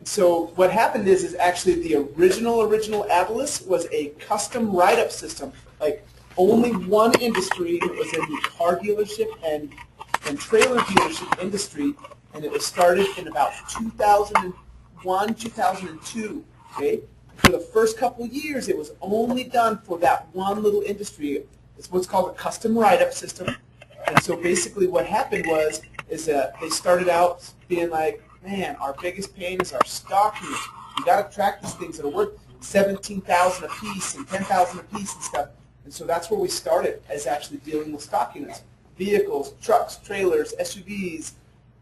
So what happened is actually the original Adilas was a custom write-up system. Like only one industry was in the car dealership and trailer dealership industry, and it was started in about 2001, 2002. Okay, for the first couple of years, it was only done for that one little industry. It's what's called a custom write-up system. And so basically, what happened is that they started out being like, man, our biggest pain is our stock units. We got to track these things that are worth 17,000 a piece and 10,000 a piece and stuff. And so that's where we started, as actually dealing with stock units, vehicles, trucks, trailers, SUVs.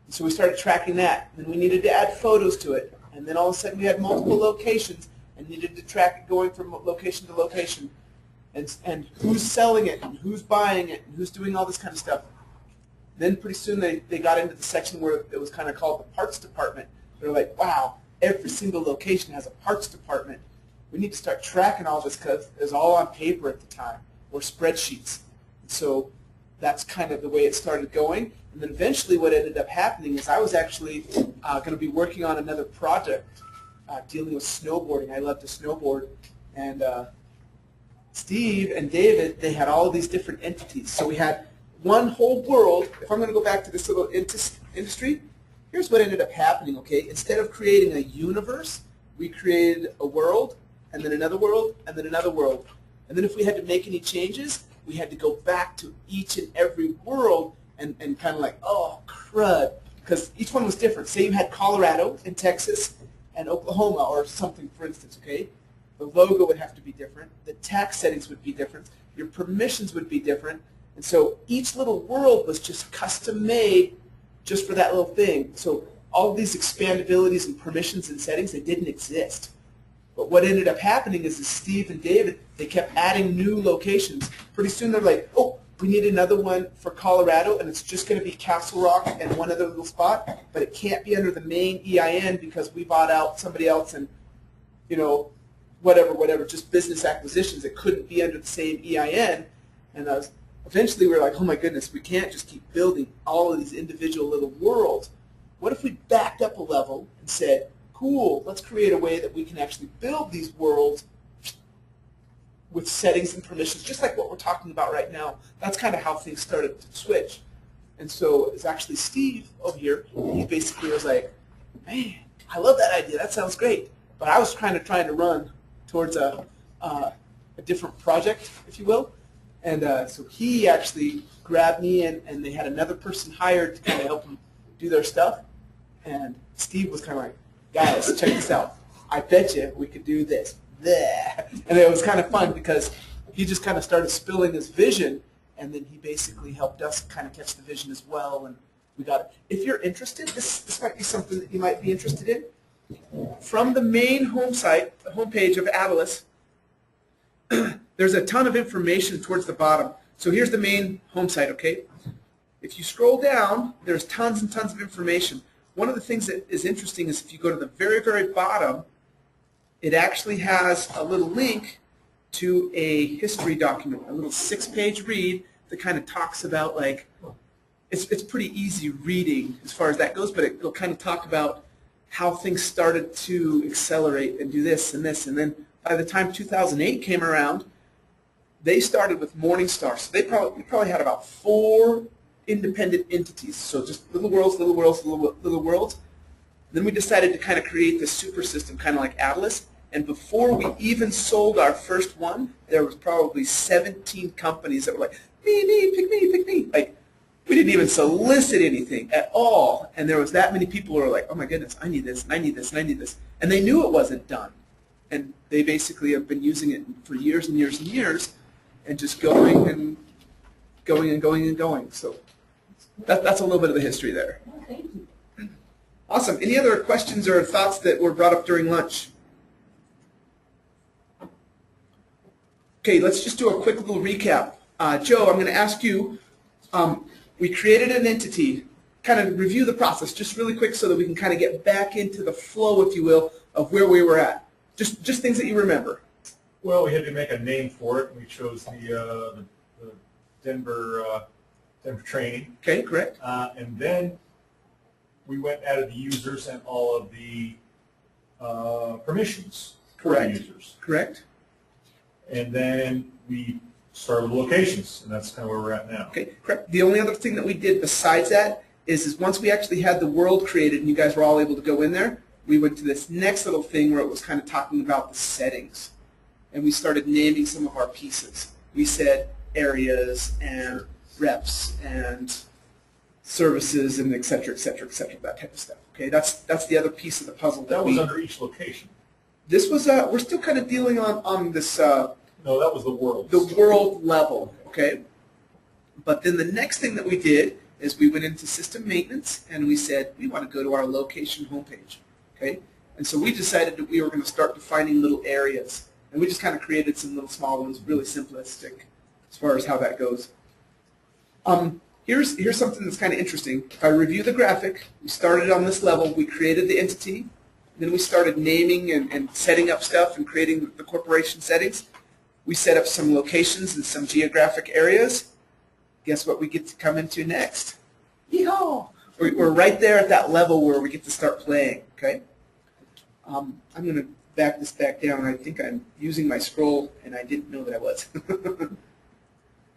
And so we started tracking that. And then we needed to add photos to it. And then all of a sudden we had multiple locations and needed to track it going from location to location. And who's selling it and who's buying it and who's doing all this kind of stuff. Then pretty soon they got into the section where it was kind of called the parts department. They're like, wow, every single location has a parts department. We need to start tracking all this because it was all on paper at the time or spreadsheets. And so that's kind of the way it started going. And then eventually what ended up happening is I was actually going to be working on another project dealing with snowboarding. I love to snowboard. And Steve and David, they had all of these different entities. So we had one whole world. If I'm going to go back to this little industry, here's what ended up happening, okay? Instead of creating a universe, we created a world, and then another world, and then another world. And then if we had to make any changes, we had to go back to each and every world and kind of like, oh, crud, because each one was different. Say you had Colorado and Texas and Oklahoma or something, for instance, okay? The logo would have to be different. The tax settings would be different. Your permissions would be different. And so each little world was just custom made just for that little thing. So all of these expandabilities and permissions and settings, they didn't exist. But what ended up happening is Steve and David, they kept adding new locations. Pretty soon they're like, oh, we need another one for Colorado, and it's just going to be Castle Rock and one other little spot, but it can't be under the main EIN because we bought out somebody else and, you know, whatever, just business acquisitions. It couldn't be under the same EIN. And eventually we were like, oh my goodness, we can't just keep building all of these individual little worlds. What if we backed up a level and said, cool, let's create a way that we can actually build these worlds with settings and permissions, just like what we're talking about right now. That's kind of how things started to switch. And so it's actually Steve over here. He basically was like, man, I love that idea. That sounds great. But I was trying to run towards a different project, if you will. And so he actually grabbed me, and they had another person hired to kind of help them do their stuff. And Steve was kind of like, guys, check this out. I bet you we could do this. And it was kind of fun because he just kind of started spilling his vision, and then he basically helped us kind of catch the vision as well. And we got it. If you're interested, this might be something that you might be interested in. From the main home site, the home page of Adilas, there's a ton of information towards the bottom. So here's the main home site, okay? If you scroll down, there's tons and tons of information. One of the things that is interesting is if you go to the very, very bottom, it actually has a little link to a history document, a little 6-page read that kind of talks about, like, it's pretty easy reading as far as that goes, but it'll kind of talk about how things started to accelerate and do this and this. And then by the time 2008 came around, they started with Morningstar. So we probably had about 4 independent entities. So just little worlds, little worlds, little worlds. Then we decided to kind of create this super system, kind of like Adilas. And before we even sold our first one, there was probably 17 companies that were like, me, pick me. Like, we didn't even solicit anything at all. And there was that many people who were like, oh my goodness, I need this, and I need this, and I need this. And they knew it wasn't done. And they basically have been using it for years and years and years, and just going and going and going and going. So that's a little bit of the history there. Oh, thank you. Awesome. Any other questions or thoughts that were brought up during lunch? Okay, let's just do a quick little recap. Joe, I'm going to ask you, we created an entity, kind of review the process just really quick so that we can kind of get back into the flow, if you will, of where we were at. Just things that you remember. Well, we had to make a name for it. We chose the Denver training. Okay, correct. And then we went and added the users and all of the permissions for the Correct. users. Correct. And then we started with locations, and that's kind of where we're at now. Okay, correct. The only other thing that we did besides that is once we actually had the world created and you guys were all able to go in there, we went to this next little thing where it was kind of talking about the settings. And we started naming some of our pieces. We said areas and reps and services and et cetera, that type of stuff. Okay, that's the other piece of the puzzle. That was under each location. This was, we're still kind of dealing on this, No, that was the world. the world level, okay? But then the next thing that we did is we went into system maintenance and we said we want to go to our location homepage, okay? And so we decided that we were going to start defining little areas. And we just kind of created some little small ones, really simplistic as far as how that goes. Here's something that's kind of interesting. If I review the graphic, we started on this level, we created the entity, then we started naming and setting up stuff and creating the corporation settings. We set up some locations and some geographic areas. Guess what we get to come into next? Yeehaw! We're right there at that level where we get to start playing, okay? I'm going to back this back down. I think I'm using my scroll, and I didn't know that I was.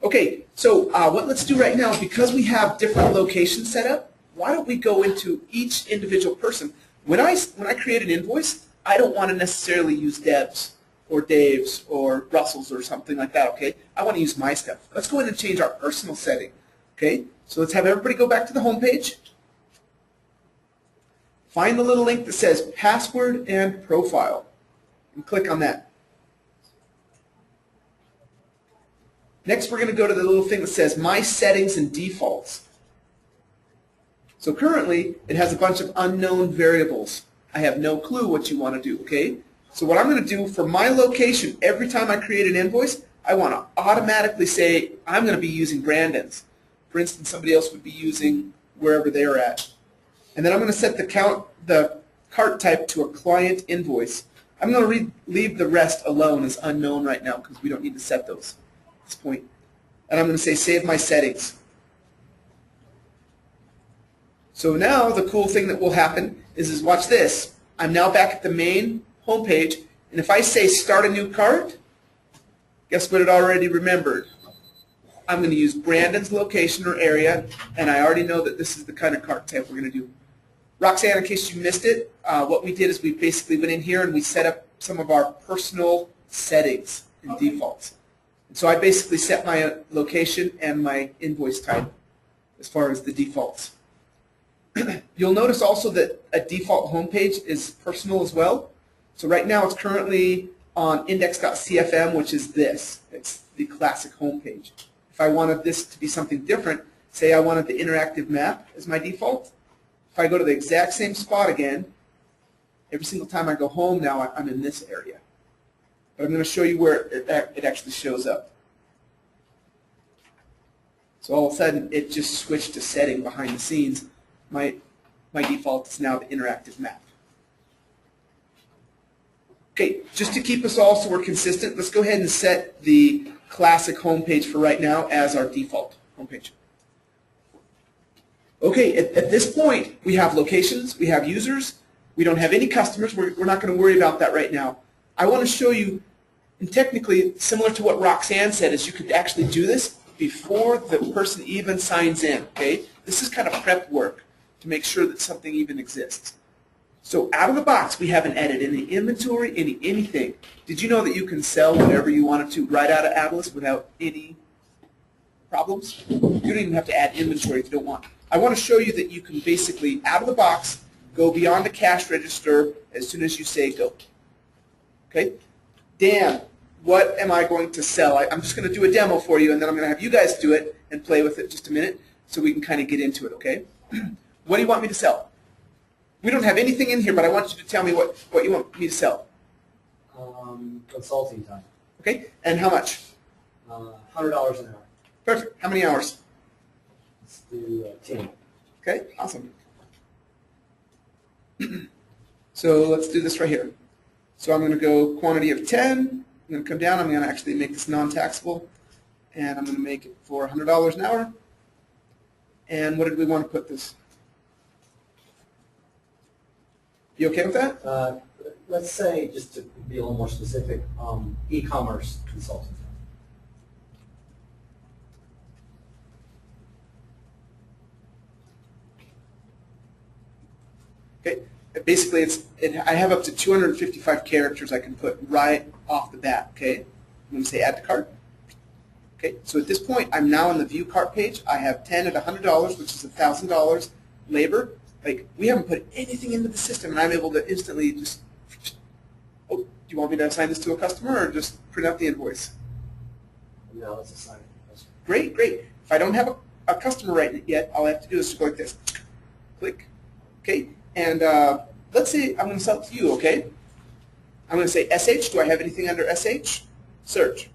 Okay, so what let's do right now, because we have different locations set up, why don't we go into each individual person? When I create an invoice, I don't want to necessarily use Deb's or Dave's or Russell's or something like that, okay? I want to use my stuff. Let's go ahead and change our personal setting, okay? So let's have everybody go back to the home page. Find the little link that says password and profile and click on that. Next, we're going to go to the little thing that says my settings and defaults. So currently, it has a bunch of unknown variables. I have no clue what you want to do, okay? So what I'm going to do for my location, every time I create an invoice, I want to automatically say I'm going to be using Brandon's. For instance, somebody else would be using wherever they're at. And then I'm going to set the cart type to a client invoice. I'm going to leave the rest alone as unknown right now because we don't need to set those at this point. And I'm going to say save my settings. So now the cool thing that will happen is watch this. I'm now back at the main homepage, and if I say start a new cart, guess what it already remembered? I'm going to use Brandon's location or area, and I already know that this is the kind of cart type we're going to do. Roxanne, in case you missed it, what we did is we basically went in here and we set up some of our personal settings and defaults. And so I basically set my location and my invoice type as far as the defaults. You'll notice also that a default homepage is personal as well. So right now it's currently on index.cfm, which is this. It's the classic homepage. If I wanted this to be something different, say I wanted the interactive map as my default, if I go to the exact same spot again, every single time I go home now I'm in this area. But I'm going to show you where it actually shows up. So all of a sudden it just switched to setting behind the scenes. My default is now the interactive map. Okay, just to keep us all so we're consistent, let's go ahead and set the classic homepage for right now as our default homepage. Okay, at this point, we have locations, we have users, we don't have any customers. We're not going to worry about that right now. I want to show you, and technically, similar to what Roxanne said, is you could actually do this before the person even signs in, okay? This is kind of prep work to make sure that something even exists. So out of the box, we haven't added any inventory, anything. Did you know that you can sell whatever you wanted to right out of Adilas without any problems? You don't even have to add inventory if you don't want. I want to show you that you can basically, out of the box, go beyond the cash register as soon as you say go. Okay? Dan, what am I going to sell? I'm just going to do a demo for you, and then I'm going to have you guys do it and play with it just a minute so we can kind of get into it, okay? What do you want me to sell? We don't have anything in here, but I want you to tell me what you want me to sell. Consulting time. Okay, and how much? $100 an hour. Perfect. How many hours? Let's do 10. Okay, awesome. So let's do this right here. So I'm going to go quantity of 10. I'm going to come down. I'm going to actually make this non-taxable, and I'm going to make it for $100 an hour. And what did we want to put this? You okay with that? let's say, just to be a little more specific, e-commerce consultant. Okay. Basically, I have up to 255 characters I can put right off the bat. Okay. I'm going to say add to cart. Okay. So at this point, I'm now on the view cart page. I have 10 at $100, which is $1,000 labor. Like, we haven't put anything into the system, and I'm able to instantly just, oh, do you want me to assign this to a customer or just print out the invoice? No, let's assign it. Great, great. If I don't have a customer right yet, all I have to do is just go like this. Click. Okay. And let's say I'm going to sell it to you, okay? I'm going to say SH. Do I have anything under SH? Search.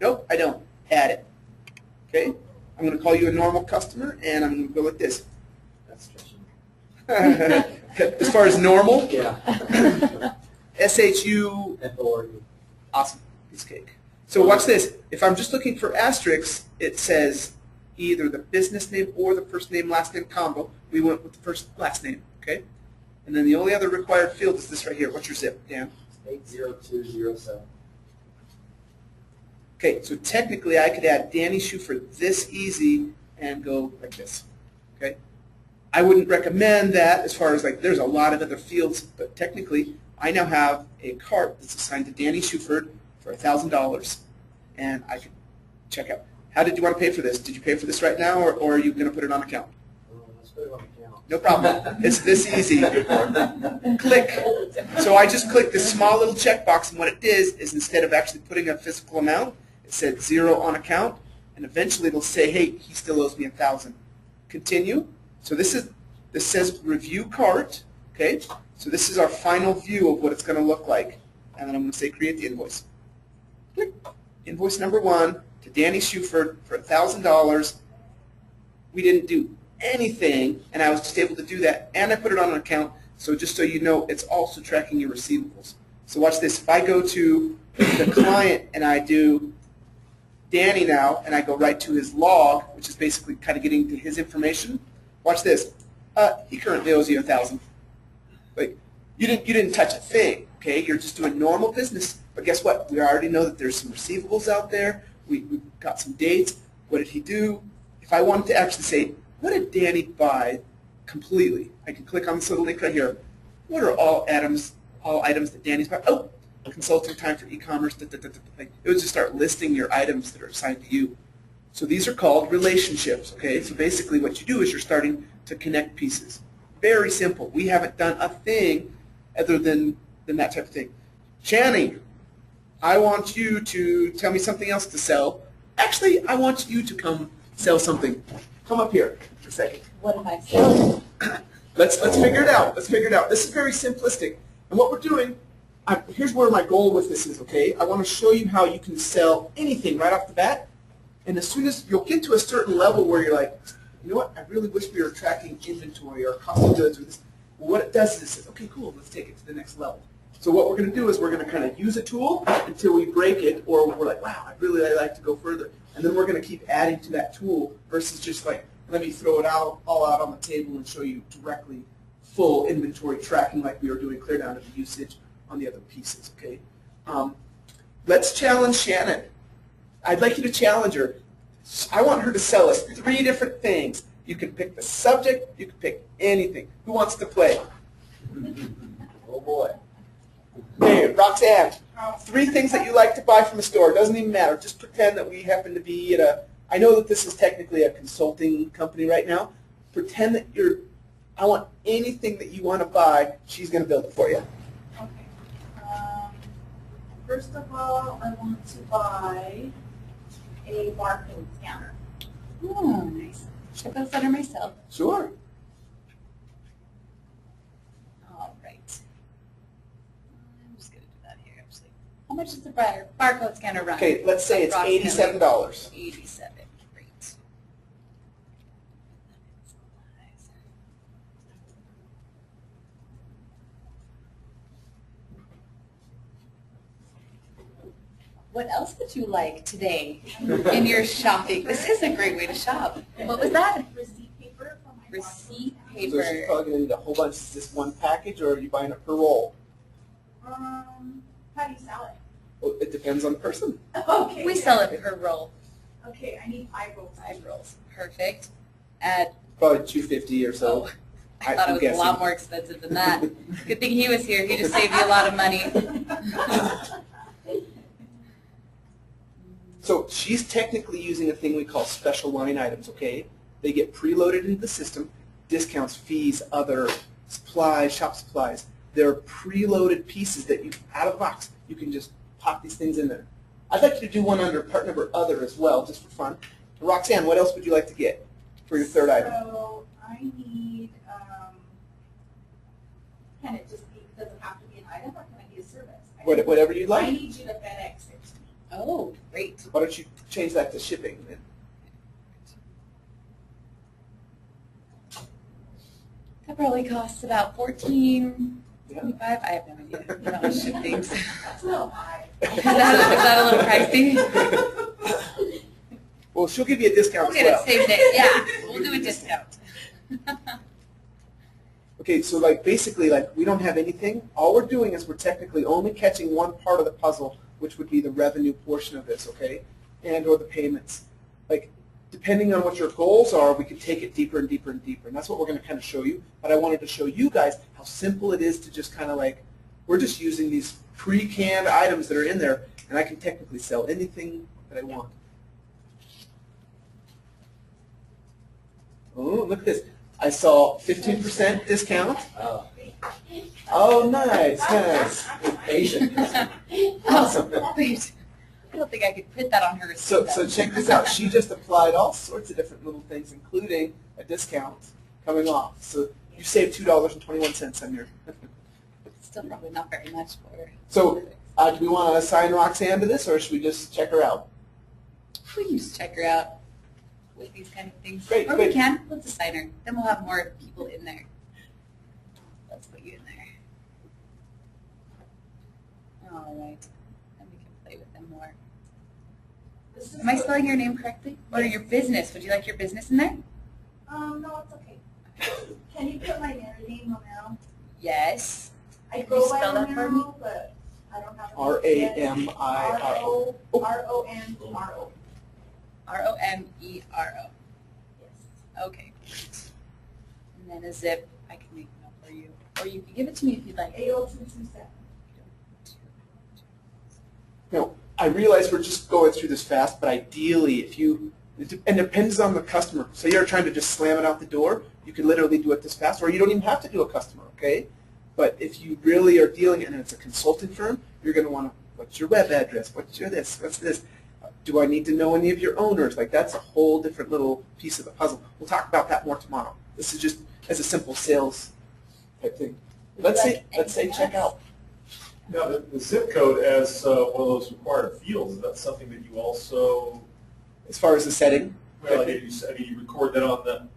Nope, I don't. Add it. Okay? I'm going to call you a normal customer, and I'm going to go like this. That's stretching. As far as normal, Yeah. SHU. F-O-R-E. Awesome. Piece of cake. So watch this. If I'm just looking for asterisks, it says either the business name or the first name, last name combo. We went with the first last name, okay? And then the only other required field is this right here. What's your zip, Dan? 80207. Okay, so technically I could add Danny Schuford this easy and go like this, okay? I wouldn't recommend that as far as like there's a lot of other fields, but technically I now have a cart that's assigned to Danny Schuford for $1,000, and I can check out. How did you want to pay for this? Did you pay for this right now, or are you going to put it on account? Let's put it on account. No problem. It's this easy. Click. So I just clicked this small little checkbox, and what it did is instead of actually putting a physical amount, it said 0 on account, and eventually it'll say, hey, he still owes me $1,000. Continue. So this says review cart. Okay. So this is our final view of what it's going to look like, and then I'm going to say create the invoice. Click. Invoice number 1 to Danny Schuford for $1,000. We didn't do anything, and I was just able to do that, and I put it on an account, so just so you know, it's also tracking your receivables. So watch this. If I go to the client and I do Danny now, and I go right to his log, which is basically kind of getting to his information, watch this. He currently owes you $1,000. Like, you didn't touch a thing, okay? You're just doing normal business. But guess what? We already know that there's some receivables out there. We've got some dates. What did he do? If I wanted to actually say, what did Danny buy completely? I can click on this little link right here. What are all items that Danny's bought? Oh, consulting time for e-commerce. Like, it would just start listing your items that are assigned to you. So these are called relationships, okay? So basically what you do is you're starting to connect pieces. Very simple. We haven't done a thing other than that type of thing. Channing, I want you to tell me something else to sell. Actually, I want you to come sell something. Come up here for a second. What am I selling? Let's figure it out. Let's figure it out. This is very simplistic. And what we're doing, here's where my goal with this is, okay? I want to show you how you can sell anything right off the bat. And as soon as you'll get to a certain level where you're like, you know what, I really wish we were tracking inventory or cost of goods or this. Well, what it does is it says, okay, cool, let's take it to the next level. So what we're going to do is we're going to kind of use a tool until we break it, or we're like, wow, I'd like to go further. And then we're going to keep adding to that tool versus just like, let me throw it all out on the table and show you directly full inventory tracking like we were doing clear down to the usage on the other pieces, okay? Let's challenge Shannon. I'd like you to challenge her. I want her to sell us 3 different things. You can pick the subject. You can pick anything. Who wants to play? Oh boy. Hey, Roxanne, 3 things that you like to buy from a store. Doesn't even matter. Just pretend that we happen to be at a, I know that this is technically a consulting company right now. Pretend that I want anything that you want to buy. She's going to build it for you. Okay. First of all, I want to buy a barcode scanner. Oh, nice. Should I put under myself? Sure. All right. I'm just going to do that here, actually. How much does the barcode scanner run? Okay, let's say it's $87. $87. Great. What else would you like today in your shopping? This is a great way to shop. What was that? Receipt paper for my Receipt So she's paper. probably going to need a whole bunch. Is this one package, or are you buying it per roll? How do you sell it? Well, it depends on the person. Okay. We sell it per roll. Okay, I need 5 rolls. 5 rolls. Perfect. At, Probably $2.50 or so. oh, I thought it was I'm a lot more expensive than that. Good thing he was here. He just saved you a lot of money. So she's technically using a thing we call special line items, okay? They get preloaded into the system, discounts, fees, other supplies, shop supplies. They're preloaded pieces that you, out of the box, you can just pop these things in there. I'd like you to do one under part number other as well, just for fun. Roxanne, what else would you like to get for your third item? So I need, can it just be, does it have to be an item or can it be a service? Whatever you'd I like. need you to FedEx it to me. Oh, great. Why don't you change that to shipping then? That probably costs about $14.25. I have no idea. I don't ship things. That's a little high. Is that a little pricey? Well, she'll give you a discount We'll as get well. it same day. Yeah, we'll do a discount. Okay, so like basically like we don't have anything. All we're doing is we're technically only catching one part of the puzzle, which would be the revenue portion of this, okay? And or the payments. Like depending on what your goals are, we can take it deeper and deeper and deeper. And that's what we're going to kind of show you. But I wanted to show you guys how simple it is to just kind of like, we're just using these pre-canned items that are in there, and I can technically sell anything that I want. Oh, look at this. I saw 15% discount. Oh, Oh, nice, nice. patient. Awesome. Oh, wait. I don't think I could put that on her receipt. So check this out. She just applied all sorts of different little things, including a discount coming off. So you saved $2.21 on your. Still probably not very much for her. So do we want to assign Roxanne to this, or should we just check her out? We can just check her out with these kind of things. Great, or great. we can. Let's assign her. Then we'll have more people in there. Let's put you in there. All right. Then we can play with them more. This is Am I what- spelling your name correctly? Or your business? Would you like your business in there? No, it's okay. Can you put my married name, Romero? Yes. I Can you go by spell that for me? Romero, but I don't have. R-A-M-I-R-O. R-O-N-E-R-O. R-O-M-E-R-O. Yes. Okay. And then a zip. I can make one up for you. Or you can give it to me if you'd like. 80227. No, I realize we're just going through this fast, but ideally, if you, and it depends on the customer. So you're trying to just slam it out the door, you can literally do it this fast, or you don't even have to do a customer, okay? But if you really are dealing, and it's a consulting firm, you're going to want to, what's your web address? What's your this? What's this? Do I need to know any of your owners? Like that's a whole different little piece of the puzzle. We'll talk about that more tomorrow. This is just as a simple sales type thing. Let's say check out. Now, the zip code as one of those required fields, is that something that you also, As far as the setting, well, like you record that on the,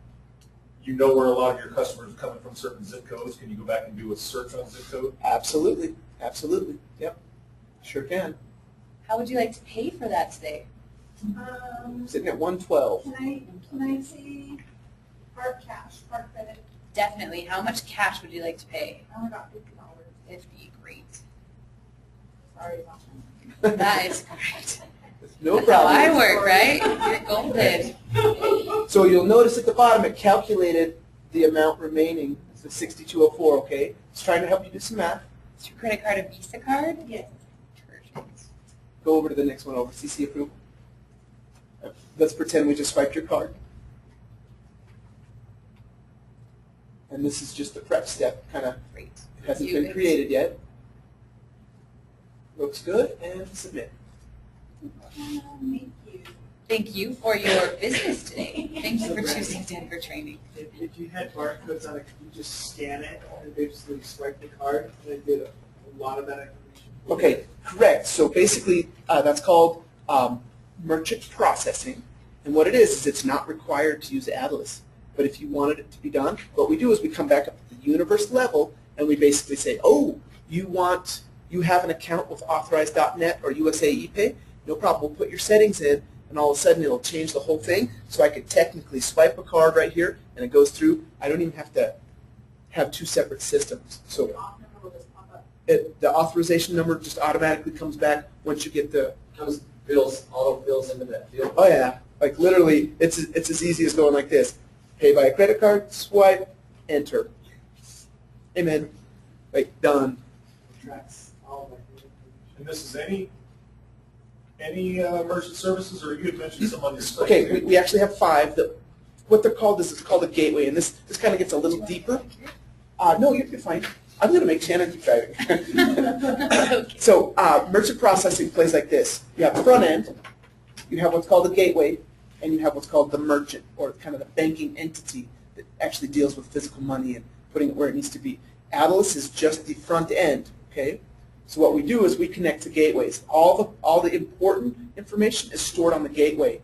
you know where a lot of your customers are coming from certain zip codes. Can you go back and do a search on zip code? absolutely, absolutely, yep, sure can. How would you like to pay for that today? Sitting at 112. Can I say part cash, part credit? Definitely. How much cash would you like to pay? I only got $50. 50. Great. Sorry about that. That is great. No That's how I problem. work, right? You're golden. So you'll notice at the bottom it calculated the amount remaining. It's the 6204, okay? It's trying to help you do some math. Is your credit card a Visa card? Yes. Perfect. Go over to the next one over, CC approval. Let's pretend we just swiped your card. And this is just the prep step, kind of Great. hasn't You- been created yet. Looks good, and submit. Thank you. Thank you for your business today. Thank you for choosing Denver Training. If you had barcodes on it, could you just scan it and basically swipe the card and it did a lot of that information? Okay, correct. So basically, that's called merchant processing. And what it is it's not required to use Adilas. But if you wanted it to be done, what we do is we come back up to the universe level and we basically say, oh, you have an account with Authorize.net or USA ePay? No problem. We'll put your settings in, and all of a sudden it'll change the whole thing. So I could technically swipe a card right here, and it goes through. I don't even have to have two separate systems. So Your off number will just pop up. the authorization number just automatically comes back once you get the. Auto fills into that field. Oh yeah, like literally, it's as easy as going like this: pay by a credit card, swipe, enter. Amen. Like done. Tracks all my information. And this is any merchant services, or you had mentioned some on your site? Okay, we actually have 5. What they're called is called a gateway, and this kind of gets a little deeper. No, you're fine. I'm going to make Shannon keep driving. So merchant processing plays like this. You have front end, you have what's called the gateway, and you have what's called the merchant, or kind of the banking entity that actually deals with physical money and putting it where it needs to be. Adilas is just the front end, okay? So what we do is we connect to gateways. All the important information is stored on the gateway.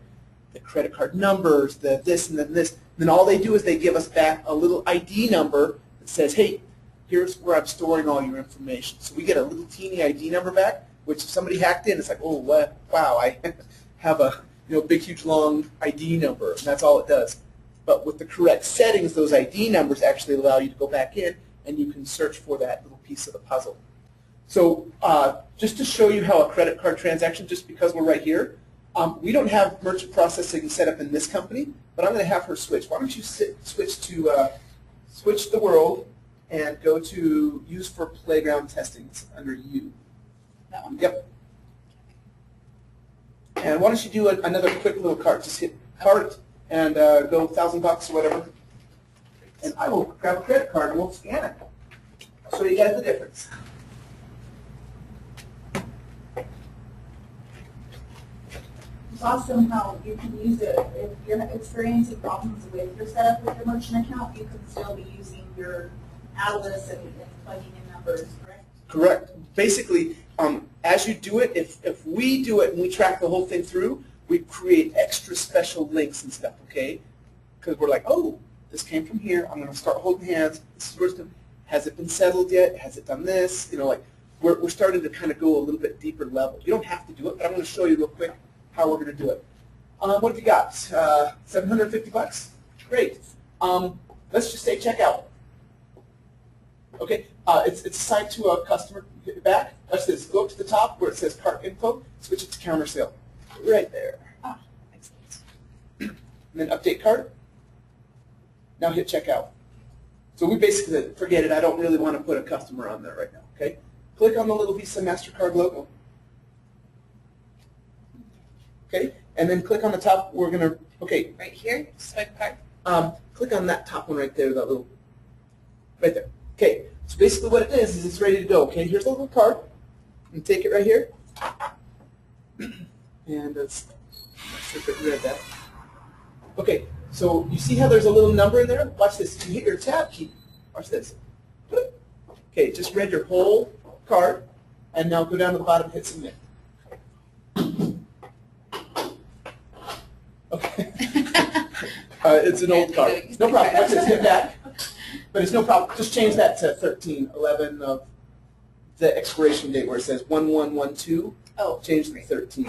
The credit card numbers, the this and then this. And then all they do is they give us back a little ID number that says, hey, here's where I'm storing all your information. So we get a little teeny ID number back, which if somebody hacked in, it's like, oh, what? Wow, I have a big, huge, long ID number, and that's all it does. But with the correct settings, those ID numbers actually allow you to go back in and you can search for that little piece of the puzzle. So just to show you how a credit card transaction, just because we're right here, we don't have merchant processing set up in this company, but I'm going to have her switch. Why don't you switch the world and go to use for playground testing. It's under U. That one? Yep. And why don't you do another quick little cart? Just hit cart and go $1,000 or whatever. And I will grab a credit card and we'll scan it. I'll show you guys the difference. It's awesome how you can use it. If you're experiencing problems with your setup with your merchant account, you can still be using your Adilas and plugging in numbers, correct? Correct. Basically, as you do it, if we do it and we track the whole thing through, we create extra special links and stuff, okay? Because we're like, oh, this came from here. I'm going to start holding hands. This is where it's going. Has it been settled yet? Has it done this? Like we're starting to kind of go a little bit deeper level. You don't have to do it, but I'm going to show you real quick how we're going to do it. What have you got? $750? Great. Let's just say checkout. Okay, it's assigned to a customer. Hit it back. Watch this. Go up to the top where it says cart info. Switch it to counter sale. Right there. Excellent. And then update cart. Now hit checkout. So we basically said, forget it. I don't really want to put a customer on there right now. Okay. Click on the little Visa MasterCard logo. Okay, and then click on the top. We're gonna Right here, swipe card. click on that top one right there, that little right there. Okay, so basically what it is it's ready to go. Okay, here's a little card. And take it right here. And let's see if it read that. Okay, so you see how there's a little number in there? Watch this. You hit your tab key. Watch this. Okay, just read your whole card, and now go down to the bottom and hit submit. Okay. It's an old card. No problem. Watch this. Hit back. But it's no problem. Just change that to 13/11 of the expiration date where it says 1112. Oh, Change to 13.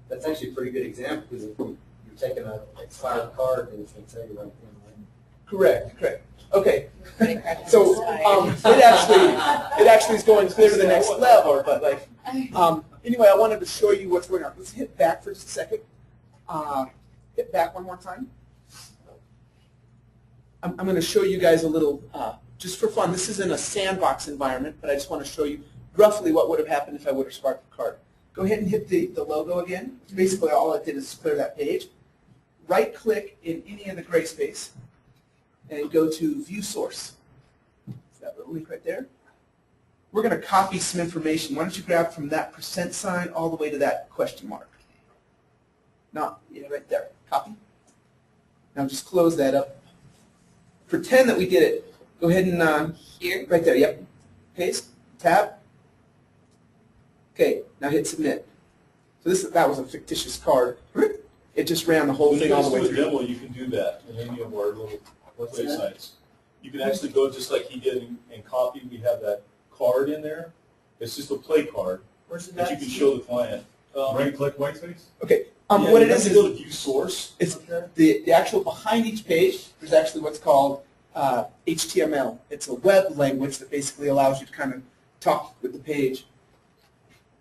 That's actually a pretty good example because if you're taking an expired card, then it's going to tell you right then. Correct. Okay. your credit card is So expired. it actually is going clear to the next level. But anyway, I wanted to show you what's going on. Let's hit back for just a second. Hit back one more time. I'm going to show you guys a little, just for fun. This is in a sandbox environment, but I just want to show you roughly what would have happened if I would have sparked the card. Go ahead and hit the logo again. Basically, all it did is clear that page. Right-click in any of the gray space and go to View Source. Is that little link right there? We're going to copy some information. Why don't you grab from that % sign all the way to that question mark? Right there. Copy. Now just close that up. Pretend that we did it. Go ahead and Here? right there. Yep. Paste. Tab. Okay. Now hit submit. So that was a fictitious card. It just ran the whole When thing you all guys the way do a through. demo, you can do that in any of our little What's that? websites. You can actually go just like he did and copy. We have that card in there. It's just a play card Where's the that you can show the client. Right-click white space? Okay. Yeah, What you it have is to go to View Source. it's the actual behind each page. There's actually what's called HTML. It's a web language that basically allows you to kind of talk with the page.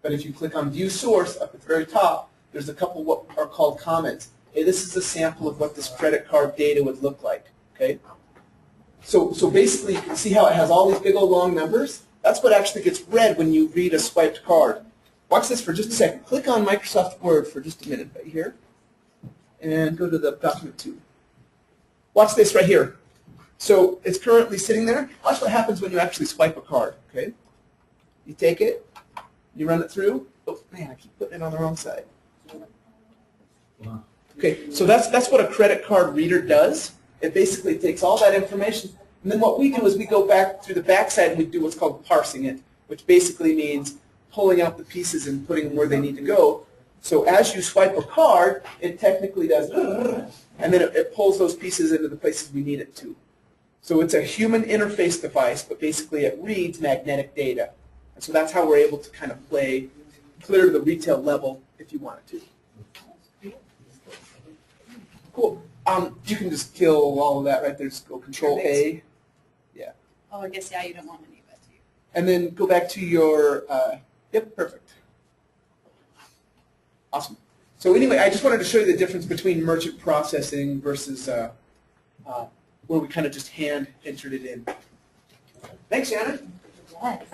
But if you click on View Source up at the very top, there's a couple what are called comments. Hey, this is a sample of what this credit card data would look like. Okay. So basically, you can see how it has all these big old long numbers. That's what actually gets read when you read a swiped card. Watch this for just a second. Click on Microsoft Word for just a minute right here, and go to the document 2. Watch this right here. So it's currently sitting there. Watch what happens when you actually swipe a card. Okay. You take it, you run it through. Oh man, I keep putting it on the wrong side. Wow. Okay, so that's what a credit card reader does. It basically takes all that information, and then what we do is we go back through the backside and we do what's called parsing it, which basically means pulling out the pieces and putting them where they need to go. So as you swipe a card, it technically does, and then it pulls those pieces into the places we need it to. So it's a human interface device, but basically it reads magnetic data. And so that's how we're able to kind of play clear to the retail level if you wanted to. Cool. You can just kill all of that right there. Just go Control A. Yeah. Oh, I guess, yeah, you don't want any of that, do you? And then go back to your, yep, perfect. Awesome. So anyway, I just wanted to show you the difference between merchant processing versus where we kind of just hand entered it in. Thanks, Shannon. Yes.